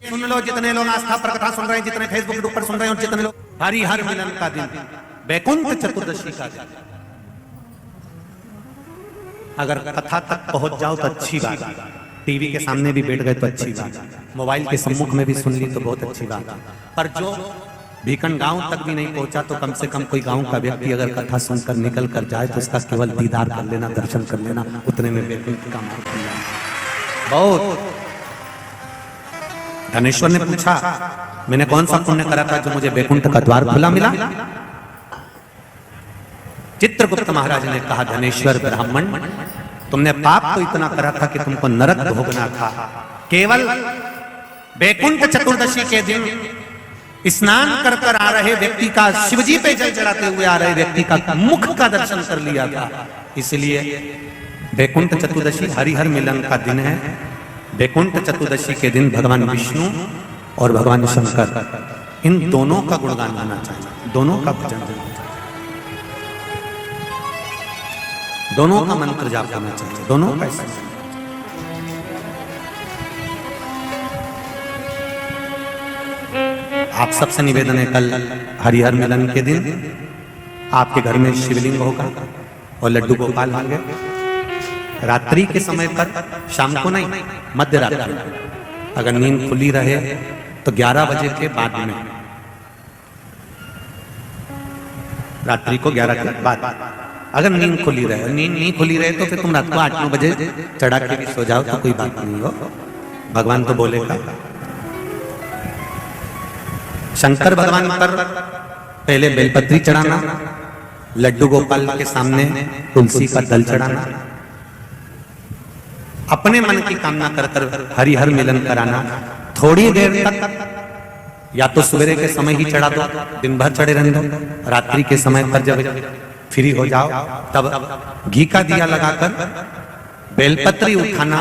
सुन लो जितने लोग आस्था पर कथा सुन रहे हैं, जितने फेसबुक के ऊपर सुन रहे हैं, जितने लोग हरिहर मिलन का दिन, वैकुंठ चतुर्दशी का दिन, अगर कथा तक पहुंच जाओ तो अच्छी बात, टीवी के सामने भी बैठ गए तो अच्छी बात, मोबाइल के सम्मुख में भी सुन ली तो बहुत अच्छी बात, पर जो भीकन गांव तक भी नहीं पहुंचा तो कम से कम कोई गांव का व्यक्ति अगर कथा सुनकर निकल कर जाए तो उसका केवल दीदार कर लेना, दर्शन कर लेना, उतने में वैकुंठ का मार्ग खुल जाए। बहुत धनेश्वर ने पूछा, मैंने कौन सा पुण्य करा था जो मुझे वैकुंठ का द्वार खुला मिला? चित्रगुप्त महाराज ने कहा, धनेश्वर ब्राह्मण, तुमने पाप तो इतना करा था कि तुमको नरक भोगना था। केवल वैकुंठ चतुर्दशी के दिन स्नान कर कर आ रहे व्यक्ति का, शिवजी पे जल चढ़ाते हुए आ रहे व्यक्ति का मुख का दर्शन कर लिया था। इसलिए वैकुंठ चतुर्दशी हरिहर मिलन का दिन है। वैकुंठ चतुर्दशी के दिन भगवान विष्णु और भगवान शंकर, इन दोनों का गुणगान गाना चाहिए, दोनों का भजन करना चाहिए, दोनों का मंत्र जाप करना चाहिए, दोनों का। आप सबसे निवेदन है, कल हरिहर मिलन के दिन आपके घर में शिवलिंग होगा और लड्डू गोपाल होंगे। रात्रि के समय पर, शाम को नहीं, मध्य रात्रि, अगर नींद खुली रहे तो 11 बजे के बाद में, रात्रि को 11 के बाद अगर नींद खुली रहे, नींद नहीं खुली रहे तो फिर तुम रात को 8-9 बजे चढ़ा के भी सो जाओ तो कोई बात नहीं हो, भगवान तो बोलेगा। शंकर भगवान पर पहले बेलपत्री चढ़ाना, लड्डू गोपाल के सामने तुलसी का दल चढ़ाना, अपने मन की कामना कर कर हरिहर मिलन कराना। थोड़ी देर तक या तो सवेरे के समय ही चढ़ा दो, दिन भर चढ़े रहने दो, रात्रि के समय पर जब फ्री हो जाओ तब घी का दिया लगाकर बेलपत्री उठाना,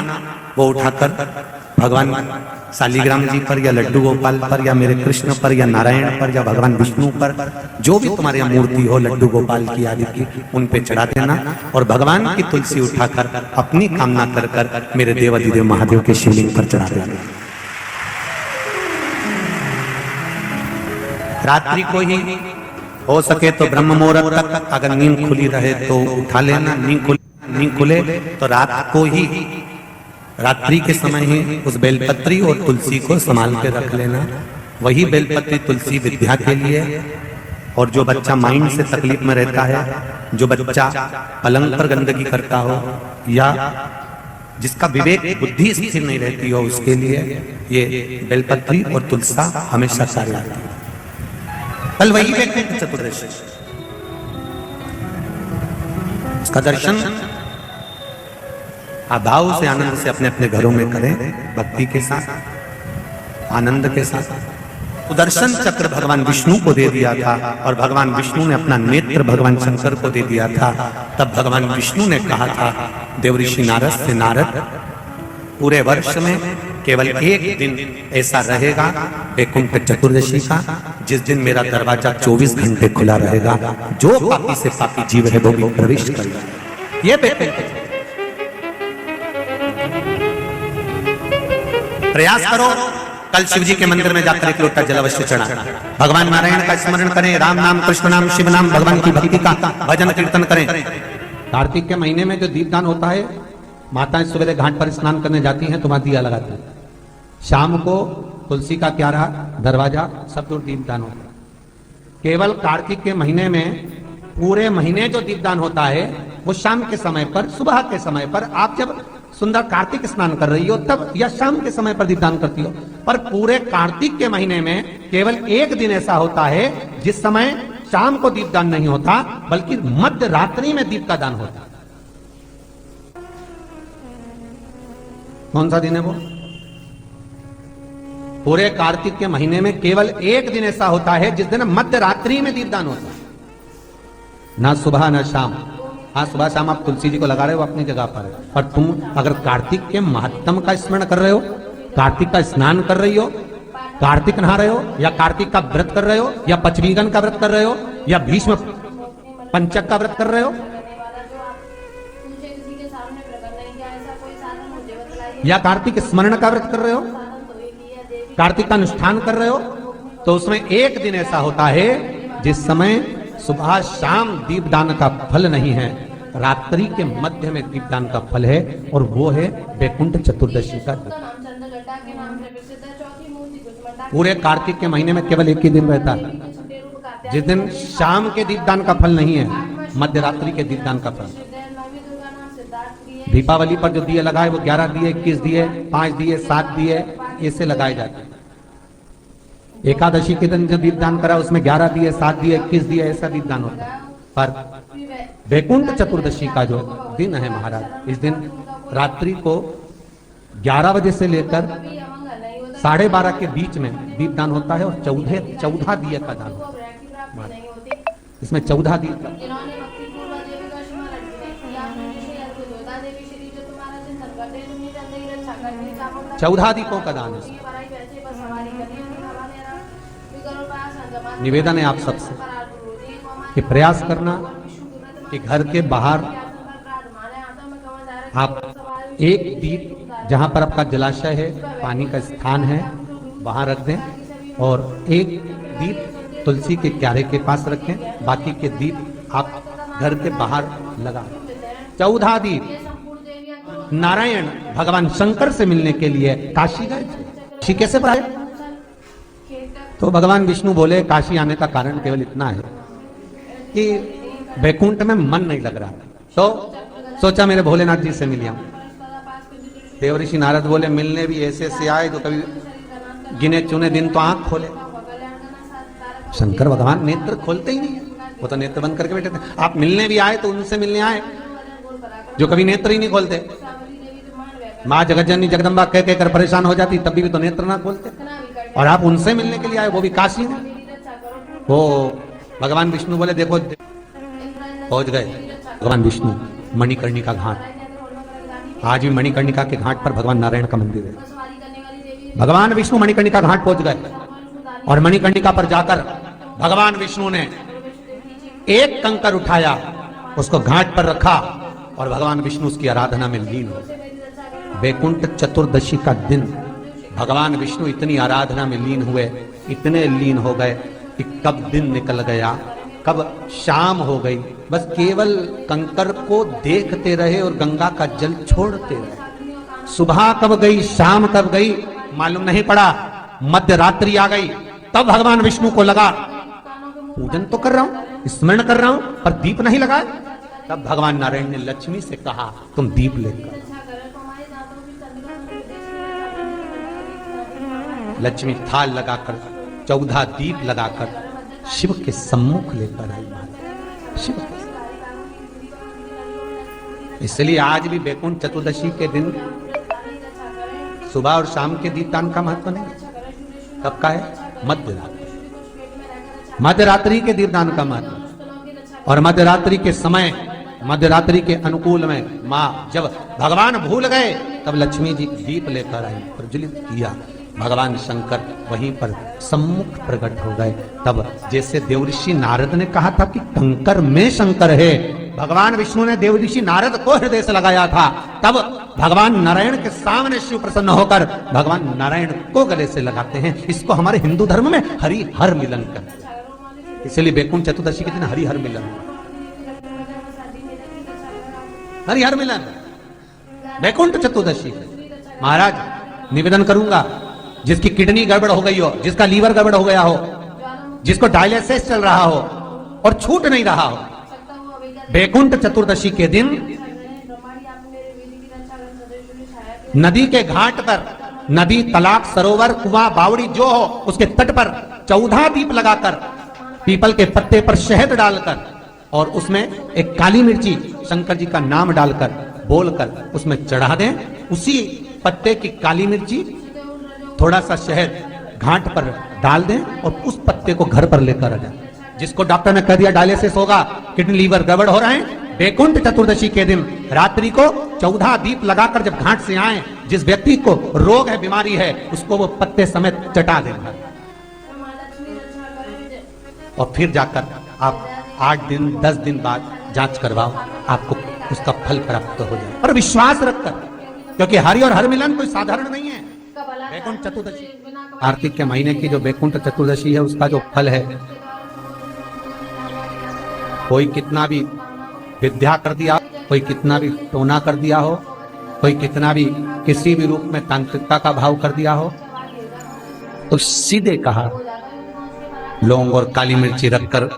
वो उठाकर भगवान शालिग्राम जी पर या लड्डू गोपाल पर या मेरे कृष्ण पर या नारायण पर या भगवान विष्णु पर, जो भी तुम्हारी यहाँ मूर्ति हो लड्डू गोपाल की आदि की, उन पे चढ़ा देना और भगवान की तुलसी उठाकर अपनी कामना कर कर मेरे देव अधिदेव महादेव के शिवलिंग पर चढ़ा देना। रात्रि को ही हो सके तो ब्रह्म मुहूर्त तक, अगर नींद खुली रहे तो उठा लेना, नींद खुले तो रात को ही, रात्रि के समय ही उस बेलपत्री और तुलसी को संभाल के रख लेना। वही बेलपत्री तुलसी विद्या के लिए, और जो बच्चा माइंड से तकलीफ में रहता है, जो बच्चा पलंग पर गंदगी करता हो या जिसका विवेक बुद्धि स्थिर नहीं रहती हो, उसके लिए ये बेलपत्री और तुलसा हमेशा कार्य आती है। कल वही वैकुंठ चतुर्दशी, उसका दर्शन आप भाव से, आनंद से अपने अपने घरों में करें, भक्ति के साथ, आनंद के साथ। तो दर्शन चक्र भगवान विष्णु को दे दिया था और भगवान विष्णु ने अपना नेत्र भगवान शंकर को दे दिया था। तब भगवान विष्णु ने कहा था देवऋषि नारद से, नारद, पूरे वर्ष में केवल एक दिन ऐसा रहेगा वैकुंठ चतुर्दशी का, जिस दिन मेरा दरवाजा 24 घंटे खुला रहेगा, जो पापी से पापी जीव है वो भी प्रवेश करेगा। ये प्रयास करो, कल शिव जी के मंदिर में जाकर एक लोटा जल अवश्य चढ़ाना, भगवान नारायण का स्मरण करें, राम नाम, कृष्ण नाम, शिव नाम, भगवान की भक्ति का भजन कीर्तन करें। कार्तिक के महीने में जो दीपदान होता है, माताएं सवेरे घाट पर स्नान करने जाती हैं तो वहां दिया लगाती हैं, शाम को तुलसी का क्यारा, दरवाजा, सब दूर दीपदान होता है। केवल कार्तिक के महीने में, पूरे महीने जो दीपदान होता है वो शाम के समय पर, सुबह के समय पर, आप जब सुंदर कार्तिक स्नान कर रही हो तब, या शाम के समय पर दीपदान करती हो। पर पूरे कार्तिक के महीने में केवल एक दिन ऐसा होता है जिस समय शाम को दीपदान नहीं होता, बल्कि मध्य रात्रि में दीप का दान होता। कौन सा दिन है वो? पूरे कार्तिक के महीने में केवल एक दिन ऐसा होता है जिस दिन मध्य रात्रि में दीपदान होता है, ना सुबह ना शाम। हाँ, सुबह शाम आप तुलसी जी को लगा रहे हो अपनी जगह पर, पर तुम अगर कार्तिक के महत्व का स्मरण कर रहे हो, कार्तिक का स्नान कर रही हो, कार्तिक नहा रहे हो, या कार्तिक का व्रत कर रहे हो, या पचमीगन का व्रत कर रहे हो, या भीष्म पंचक का व्रत कर रहे हो, या कार्तिक स्मरण का व्रत कर रहे हो, कार्तिक का अनुष्ठान कर रहे हो तो उसमें एक दिन ऐसा होता है जिस समय सुबह शाम दीपदान का फल नहीं है, रात्रि के मध्य में दीपदान का फल है, और वो है वैकुंठ चतुर्दशी का दिन। पूरे कार्तिक के महीने में केवल एक ही दिन रहता है जिस दिन शाम के दीपदान का फल नहीं है, मध्य रात्रि के दीपदान का फल। दीपावली पर जो दिए लगाए वो 11 दिए, 21 दिए, 5 दिए, 7 दिए ऐसे लगाए जाते हैं। एकादशी के दिन जो दीपदान करा उसमें 11 दिए, 7 दिए, 21 दिए ऐसा दीपदान होता है। पर वैकुंठ चतुर्दशी का जो दिन है महाराज, इस दिन रात्रि को 11 बजे से लेकर 12:30 के बीच में दीपदान होता है, और 14 दिए का दान होता है। इसमें 14 दीप 14 दीपों का दान है। निवेदन है आप सबसे कि प्रयास करना कि घर के बाहर आप एक दीप, जहां पर आपका जलाशय है, पानी का स्थान है, वहां रख दें, और एक दीप तुलसी के क्यारे के पास रखें, बाकी के दीप आप घर के बाहर लगा। 14 दीप। नारायण भगवान शंकर से मिलने के लिए काशी गए थे। काशी कैसे आए? तो भगवान विष्णु बोले काशी आने का कारण केवल इतना है कि वैकुंठ में मन नहीं लग रहा, तो सोचा मेरे भोलेनाथ जी से मिल आऊं। देवऋषि नारद बोले मिलने भी ऐसे से आए तो कभी गिने चुने दिन तो आंख खोले। शंकर भगवान नेत्र खोलते ही नहीं, वो तो नेत्र बंद करके बैठे थे। आप मिलने भी आए तो उनसे मिलने आए जो कभी नेत्र ही नहीं खोलते। माँ जगतजननी जगदम्बा कह कहकर परेशान हो जाती, तभी भी तो नेत्र ना खोलते, और आप उनसे मिलने के लिए आए, वो भी काशी में। वो भगवान विष्णु बोले देखो, पहुंच गए भगवान विष्णु मणिकर्णिका घाट। आज भी मणिकर्णिका के घाट पर भगवान नारायण का मंदिर है। भगवान विष्णु मणिकर्णिका घाट पहुंच गए, और मणिकर्णिका पर जाकर भगवान विष्णु ने एक कंकर उठाया, उसको घाट पर रखा, और भगवान विष्णु उसकी आराधना में लीन हो। वैकुंठ चतुर्दशी का दिन भगवान विष्णु इतनी आराधना में लीन हुए, इतने लीन हो गए कि कब दिन निकल गया, कब शाम हो गई, बस केवल कंकर को देखते रहे और गंगा का जल छोड़ते रहे। सुबह कब गई, शाम कब गई मालूम नहीं पड़ा, मध्य रात्रि आ गई। तब भगवान विष्णु को लगा पूजन तो कर रहा हूं, स्मरण कर रहा हूं, पर दीप नहीं लगा। तब भगवान नारायण ने लक्ष्मी से कहा तुम दीप लेकर। लक्ष्मी थाल लगाकर 14 दीप लगाकर शिव के सम्मुख लेकर आई। शिव इसलिए आज भी वैकुंठ चतुर्दशी के दिन सुबह और शाम के दीपदान का महत्व नहीं है। कब का है? मध्य रात्रि। मध्य रात्रि के दीपदान का महत्व। और मध्य रात्रि के समय, मध्य रात्रि के अनुकूल में माँ जब भगवान भूल गए तब लक्ष्मी जी दीप लेकर आई, प्रज्वलित किया। भगवान शंकर वहीं पर सम्मुख प्रकट हो गए। तब जैसे देवऋषि नारद ने कहा था कि कंकर में शंकर है, भगवान विष्णु ने देवऋषि नारद को हृदय से लगाया था, तब भगवान नारायण के सामने शिव प्रसन्न होकर भगवान नारायण को गले से लगाते हैं। इसको हमारे हिंदू धर्म में हरि हर मिलन कहते हैं। इसलिए वैकुंठ चतुर्दशी के दिन हरि हर मिलन, हरि हर मिलन वैकुंठ चतुर्दशी। महाराज निवेदन करूंगा, जिसकी किडनी गड़बड़ हो गई हो, जिसका लीवर गड़बड़ हो गया हो, जिसको डायलिसिस चल रहा हो और छूट नहीं रहा हो, वैकुंठ चतुर्दशी के दिन नदी के घाट पर, नदी, तालाब, सरोवर, कुआं, बावड़ी जो हो, उसके तट पर 14 दीप लगाकर, पीपल के पत्ते पर शहद डालकर, और उसमें एक काली मिर्ची शंकर जी का नाम डालकर बोलकर उसमें चढ़ा दें। उसी पत्ते की काली मिर्ची, थोड़ा सा शहद घाट पर डाल दें, और उस पत्ते को घर पर लेकर आ जाए। जिसको डॉक्टर ने कह दिया डायलिसिस होगा, किडनी लीवर गड़बड़ हो रहे हैं, वैकुंठ चतुर्दशी के दिन रात्रि को 14 दीप लगाकर जब घाट से आए, जिस व्यक्ति को रोग है, बीमारी है, उसको वो पत्ते समेत चटा देगा, और फिर जाकर आप 8 दिन 10 दिन बाद जांच करवाओ, आपको उसका फल प्राप्त हो जाए। और विश्वास रखकर, क्योंकि हरि और हर मिलन कोई साधारण नहीं है। वैकुंठ चतुर्दशी कार्तिक के महीने की जो वैकुंठ चतुर्दशी है उसका जो फल है, कोई कितना भी विद्या कर दिया, कोई कितना भी टोना कर दिया हो, कोई कितना भी किसी भी रूप में तांत्रिकता का भाव कर दिया हो, तो सीधे कहा लौंग और काली मिर्ची रखकर,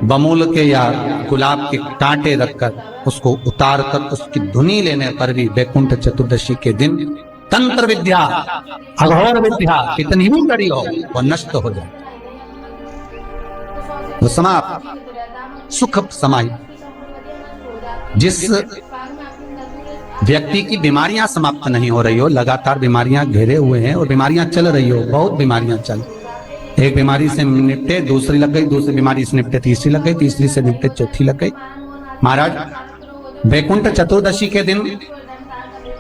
बमूल के या गुलाब के कांटे रखकर उसको उतार कर उसकी धुनी लेने पर भी वैकुंठ चतुर्दशी के दिन तंत्र विद्या, अघोर विद्या कितनी भी कड़ी हो वो नष्ट हो जाए, वो समाप्त, सुख समाई। जिस व्यक्ति की बीमारियां समाप्त नहीं हो रही हो, लगातार बीमारियां घेरे हुए हैं और बीमारियां चल रही हो, बहुत बीमारियां चल, एक बीमारी से निपटे दूसरी लग गई, दूसरी बीमारी से निपटे तीसरी लग गई, तीसरी से निपटे चौथी लग गई। महाराज वैकुंठ चतुर्दशी के दिन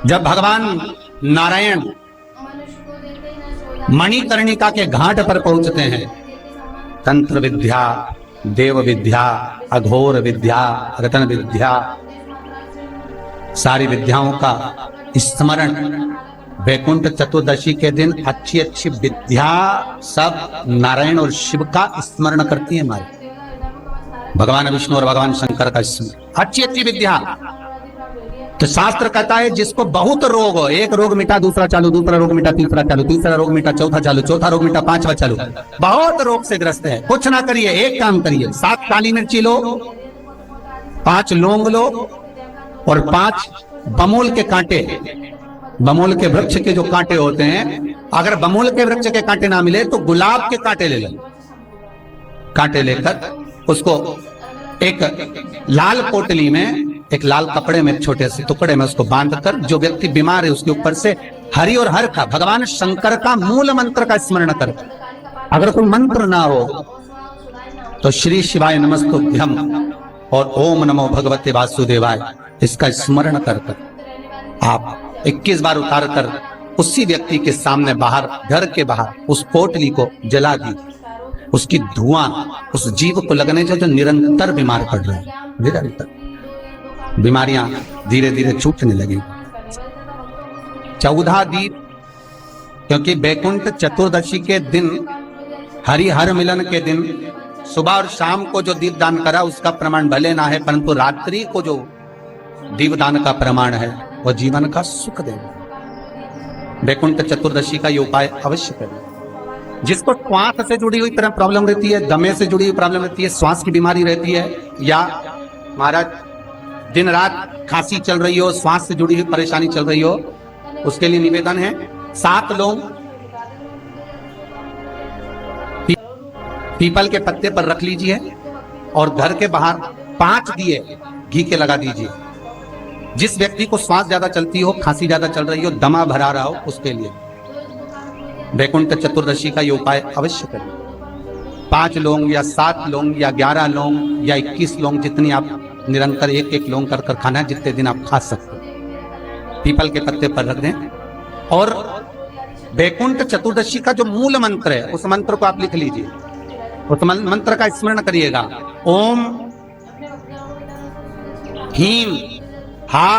जब भगवान नारायण मणिकर्णिका के घाट पर पहुंचते हैं, तंत्र विद्या, देव विद्या, अघोर विद्या, रतन विद्या, सारी विद्याओं का स्मरण वैकुंठ चतुर्दशी के दिन अच्छी अच्छी विद्या सब नारायण और शिव का स्मरण करती है। हमारे भगवान विष्णु और भगवान शंकर का स्मरण, अच्छी अच्छी विद्या। तो शास्त्र कहता है जिसको बहुत रोग हो, एक रोग मिटा दूसरा चालू, दूसरा रोग मिटा तीसरा चालू, तीसरा रोग मिटा चौथा चालू, चौथा रोग मिटा पांचवा चालू, बहुत रोग से ग्रस्त है, कुछ ना करिए, एक काम करिए, 7 काली मिर्ची लो, 5 लौंग लो और 5 बमूल के कांटे, बमूल के वृक्ष के जो कांटे होते हैं, अगर बमूल के वृक्ष के कांटे ना मिले तो गुलाब के कांटे ले लो, कांटे लेकर उसको एक लाल पोटली में, एक लाल कपड़े में, छोटे से टुकड़े में उसको बांधकर, जो व्यक्ति बीमार है उसके ऊपर से हरि और हर का, भगवान शंकर का मूल मंत्र का स्मरण कर। अगर कोई मंत्र ना हो तो श्री शिवाय नमस्तुभ्यम और ओम नमो भगवते वासुदेवाय इसका स्मरण कर आप 21 बार उतार कर उसी व्यक्ति के सामने बाहर, घर के बाहर उस पोटली को जला दी, उसकी धुआं उस जीव को लगने से जो निरंतर बीमार पड़ रहे हैं, निरंतर बीमारियां धीरे धीरे छूटने लगी। 14 दीप, क्योंकि वैकुंठ चतुर्दशी के दिन, हरि हर मिलन के दिन सुबह और शाम को जो दीप दान करा उसका प्रमाण भले ना है, परंतु रात्रि को जो दीप दान का प्रमाण है वह जीवन का सुख देगा। वैकुंठ चतुर्दशी का ये उपाय अवश्य करें। जिसको श्वास से जुड़ी हुई प्रॉब्लम रहती है, दमे से जुड़ी हुई प्रॉब्लम रहती है, श्वास की बीमारी रहती है, या महाराज दिन रात खांसी चल रही हो, श्वास से जुड़ी हुई परेशानी चल रही हो, उसके लिए निवेदन है 7 लौंग पीपल के पत्ते पर रख लीजिए और घर के बाहर 5 दिए घी के लगा दीजिए। जिस व्यक्ति को श्वास ज्यादा चलती हो, खांसी ज्यादा चल रही हो, दमा भरा रहा हो, उसके लिए वैकुंठ चतुर्दशी का ये उपाय अवश्य करें। 5 लौंग या 7 लौंग या 11 लौंग या 21 लौंग, जितनी आप निरंतर एक लौंग कर खाना है, जितने दिन आप खा सकते, पीपल के पत्ते पर रख दें। और वैकुंठ चतुर्दशी का जो मूल मंत्र है उस मंत्र को आप लिख लीजिए, उस मंत्र का स्मरण करिएगा। ओम हीम, हा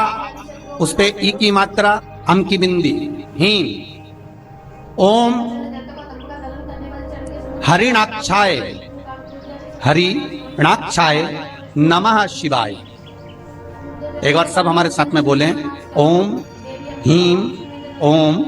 उस पे ई की मात्रा, अम की बिंदी, हीम। ओम हरिणाक्षाय, हरिणाक्षाय नमः शिवाय। एक बार सब हमारे साथ में बोलें, ओम हीम ओम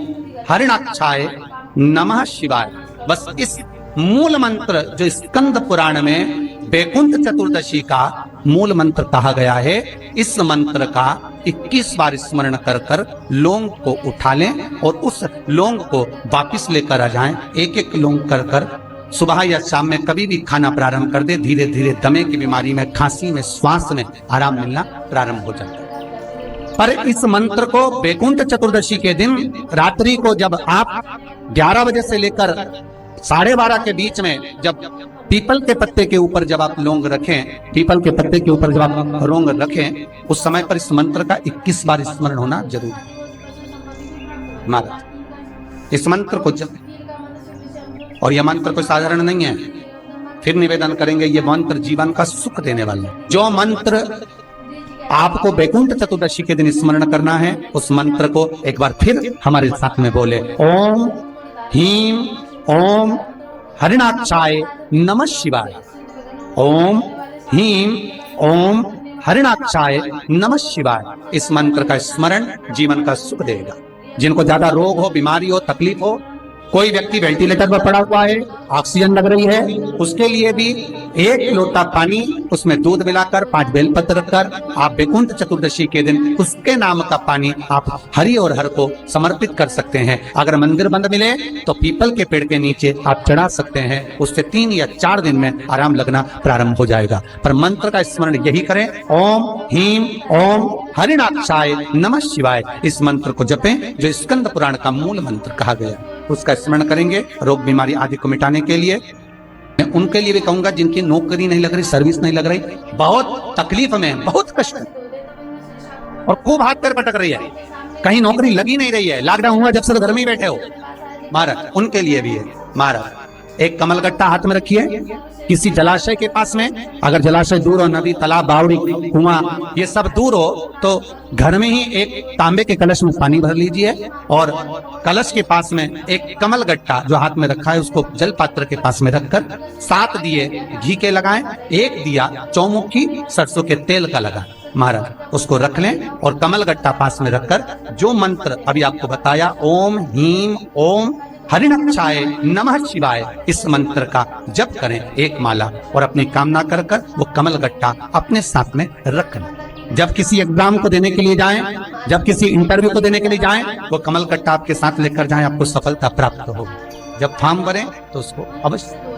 हरिणाक्षाय नमः शिवाय। बस इस मूल मंत्र जो स्कंद पुराण में वैकुंठ चतुर्दशी का मूल मंत्र कहा गया है, इस मंत्र का 21 बार स्मरण कर कर लौंग को उठा लें और उस लौंग को वापिस लेकर आ जाएं। एक लौंग कर कर सुबह या शाम में कभी भी खाना प्रारंभ कर दे, धीरे धीरे दमे की बीमारी में, खांसी में, श्वास में आराम मिलना प्रारंभ हो जाता है। पर इस मंत्र को वैकुंठ चतुर्दशी के दिन रात्रि को जब आप 11 बजे से लेकर 12:30 के बीच में, जब पीपल के पत्ते के ऊपर जब आप लौंग रखें, पीपल के पत्ते के ऊपर जब आप लौंग रखें, उस समय पर इस मंत्र का 21 बार स्मरण होना जरूरी है। महाराज इस मंत्र को जब, और यह मंत्र कोई साधारण नहीं है, फिर निवेदन करेंगे, यह मंत्र जीवन का सुख देने वाला है। जो मंत्र आपको वैकुंठ चतुर्दशी के दिन स्मरण करना है, उस मंत्र को एक बार फिर हमारे साथ में बोले, ओम ह्रीं ओम हरिणाक्षाय नमः शिवाय। ओम ह्रीं ओम हरिणाक्षाय नमः शिवाय। इस मंत्र का स्मरण जीवन का सुख देगा। जिनको ज्यादा रोग हो, बीमारी हो, तकलीफ हो, कोई व्यक्ति वेंटिलेटर पर पड़ा हुआ है, ऑक्सीजन लग रही है, उसके लिए भी 1 लोटा पानी, उसमें दूध मिलाकर 5 बेलपत्र रखकर आप वैकुंठ चतुर्दशी के दिन उसके नाम का पानी आप हरि और हर को समर्पित कर सकते हैं। अगर मंदिर बंद मिले तो पीपल के पेड़ के नीचे आप चढ़ा सकते हैं। उससे 3 या 4 दिन में आराम लगना प्रारंभ हो जाएगा। पर मंत्र का स्मरण यही करें, ओम ह्रीं ओम हरिणाक्षाय नमः शिवाय। इस मंत्र को जपें जो स्कंद पुराण का मूल मंत्र कहा गया, उसका स्मरण करेंगे रोग बीमारी आदि को मिटाने के लिए। मैं उनके लिए भी कहूंगा जिनकी नौकरी नहीं लग रही, सर्विस नहीं लग रही, बहुत तकलीफ में, बहुत कष्ट में और खूब हाथ पैर पटक रही है, कहीं नौकरी लगी नहीं रही है, लॉकडाउन हुआ जब से घर में ही बैठे हो, महाराज उनके लिए भी है। महाराज एक कमलगट्टा हाथ में रखिए, किसी जलाशय के पास में, अगर जलाशय दूर हो, नदी, तालाब, बावड़ी, कुआं ये सब दूर हो तो घर में ही एक तांबे के कलश में पानी भर लीजिए और कलश के पास में एक कमलगट्टा जो हाथ में रखा है उसको जल पात्र के पास में रखकर 7 दिए घी के लगाएं, 1 दिया चौमुखी सरसों के तेल का लगाएं। महाराज उसको रख लें और कमलगट्टा पास में रखकर जो मंत्र अभी आपको बताया, ओम ह्रीं ओम हरिणाक्षाय नमः शिवाय, इस मंत्र का जप करें 1 माला और अपनी कामना कर वो कमलगट्टा अपने साथ में रख लें। जब किसी एग्जाम को देने के लिए जाएं, जब किसी इंटरव्यू को देने के लिए जाएं, वो कमलगट्टा आपके साथ लेकर जाएं, आपको सफलता प्राप्त होगी। जब फॉर्म भरें तो उसको अवश्य